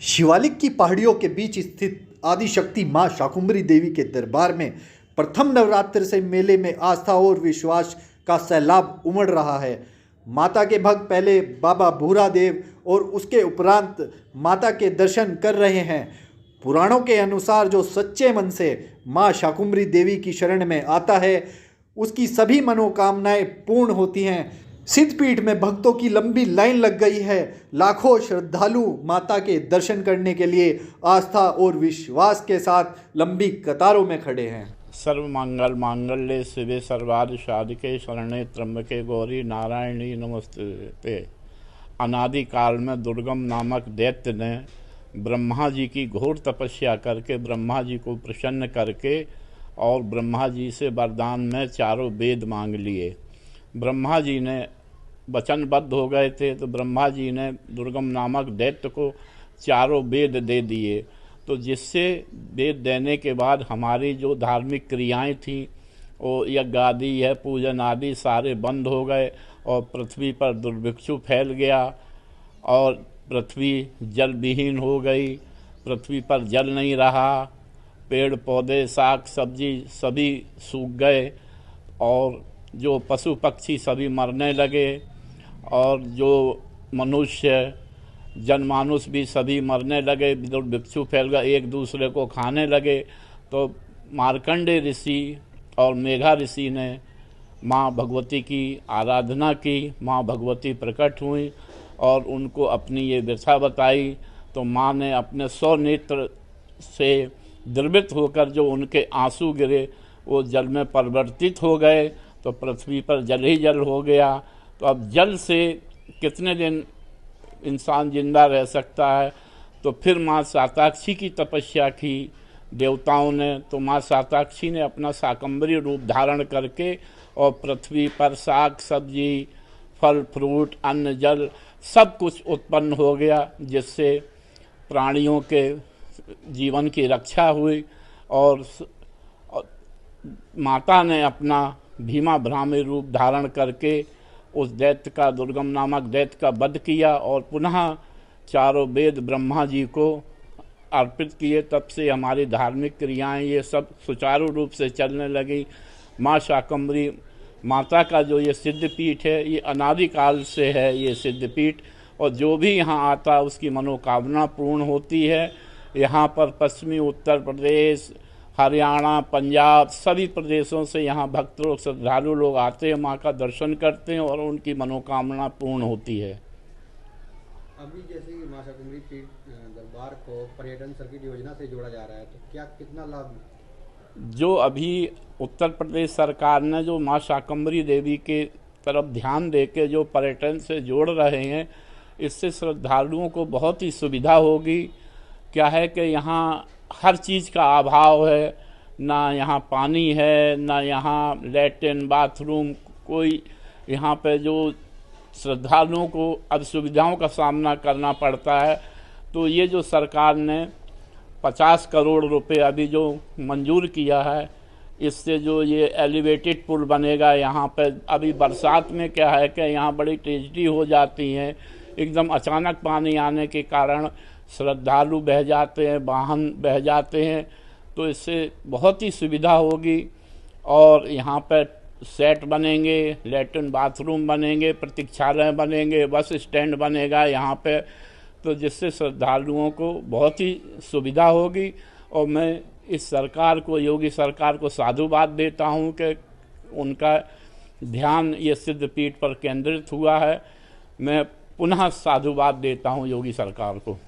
शिवालिक की पहाड़ियों के बीच स्थित आदिशक्ति मां शाकुंभरी देवी के दरबार में प्रथम नवरात्र से मेले में आस्था और विश्वास का सैलाब उमड़ रहा है। माता के भक्त पहले बाबा भूरा देव और उसके उपरांत माता के दर्शन कर रहे हैं। पुराणों के अनुसार जो सच्चे मन से मां शाकुंभरी देवी की शरण में आता है उसकी सभी मनोकामनाएं पूर्ण होती हैं। सिद्धपीठ में भक्तों की लंबी लाइन लग गई है। लाखों श्रद्धालु माता के दर्शन करने के लिए आस्था और विश्वास के साथ लंबी कतारों में खड़े हैं। सर्व मंगल मांगल्ये शिवे सर्वार्थ साधिके शरणे त्र्यंबके गौरी नारायणी नमस्ते। अनादि काल में दुर्गम नामक दैत्य ने ब्रह्मा जी की घोर तपस्या करके ब्रह्मा जी को प्रसन्न करके और ब्रह्मा जी से वरदान में चारों वेद मांग लिए। ब्रह्मा जी ने वचनबद्ध हो गए थे तो ब्रह्मा जी ने दुर्गम नामक दैत्य को चारों वेद दे दिए। तो जिससे वेद देने के बाद हमारी जो धार्मिक क्रियाएं थी वो यज्ञ आदि है पूजन आदि सारे बंद हो गए और पृथ्वी पर दुर्भिक्षु फैल गया और पृथ्वी जल विहीन हो गई। पृथ्वी पर जल नहीं रहा, पेड़ पौधे साग सब्जी सभी सूख गए और जो पशु पक्षी सभी मरने लगे और जो मनुष्य जनमानुष भी सभी मरने लगे। दुर्भिक्षु फैल गए, एक दूसरे को खाने लगे। तो मार्कंडेय ऋषि और मेघा ऋषि ने माँ भगवती की आराधना की। माँ भगवती प्रकट हुई और उनको अपनी ये व्यथा बताई। तो माँ ने अपने 100 नेत्र से द्रवित होकर जो उनके आंसू गिरे वो जल में परिवर्तित हो गए। तो पृथ्वी पर जल ही जल हो गया। तो अब जल से कितने दिन इंसान जिंदा रह सकता है। तो फिर माँ शाताक्षी की तपस्या की देवताओं ने। तो माँ शाताक्षी ने अपना शाकंभरी रूप धारण करके और पृथ्वी पर साग सब्जी फल फ्रूट अन्न जल सब कुछ उत्पन्न हो गया, जिससे प्राणियों के जीवन की रक्षा हुई। और माता ने अपना भीमा भ्रामी रूप धारण करके उस दैत्य का दुर्गम नामक दैत्य का वध किया और पुनः चारों वेद ब्रह्मा जी को अर्पित किए। तब से हमारी धार्मिक क्रियाएं ये सब सुचारू रूप से चलने लगी। माँ शाकंभरी माता का जो ये सिद्धपीठ है ये अनादिकाल से है ये सिद्धपीठ, और जो भी यहाँ आता है उसकी मनोकामना पूर्ण होती है। यहाँ पर पश्चिमी उत्तर प्रदेश हरियाणा पंजाब सभी प्रदेशों से यहाँ भक्त लोग श्रद्धालु लोग आते हैं, माँ का दर्शन करते हैं और उनकी मनोकामना पूर्ण होती है। अभी जैसे कि माँ शाकुंभरी पीठ दरबार को पर्यटन सर्किट योजना से जोड़ा जा रहा है, तो क्या कितना लाभ? जो अभी उत्तर प्रदेश सरकार ने जो माँ शाकंभरी देवी के तरफ ध्यान देके जो पर्यटन से जोड़ रहे हैं, इससे श्रद्धालुओं को बहुत ही सुविधा होगी। क्या है कि यहाँ हर चीज़ का अभाव है, ना यहाँ पानी है ना यहाँ लैट्रिन बाथरूम, कोई यहाँ पे जो श्रद्धालुओं को असुविधाओं का सामना करना पड़ता है। तो ये जो सरकार ने 50 करोड़ रुपए अभी जो मंजूर किया है, इससे जो ये एलिवेटेड पुल बनेगा यहाँ पे। अभी बरसात में क्या है कि यहाँ बड़ी ट्रेजेडी हो जाती है, एकदम अचानक पानी आने के कारण श्रद्धालु बह जाते हैं, वाहन बह जाते हैं। तो इससे बहुत ही सुविधा होगी और यहाँ पर सेट बनेंगे, लैट्रिन बाथरूम बनेंगे, प्रतीक्षालय बनेंगे, बस स्टैंड बनेगा यहाँ पे। तो जिससे श्रद्धालुओं को बहुत ही सुविधा होगी। और मैं इस सरकार को योगी सरकार को साधुवाद देता हूँ कि उनका ध्यान ये सिद्धपीठ पर केंद्रित हुआ है। मैं पुनः साधुवाद देता हूँ योगी सरकार को।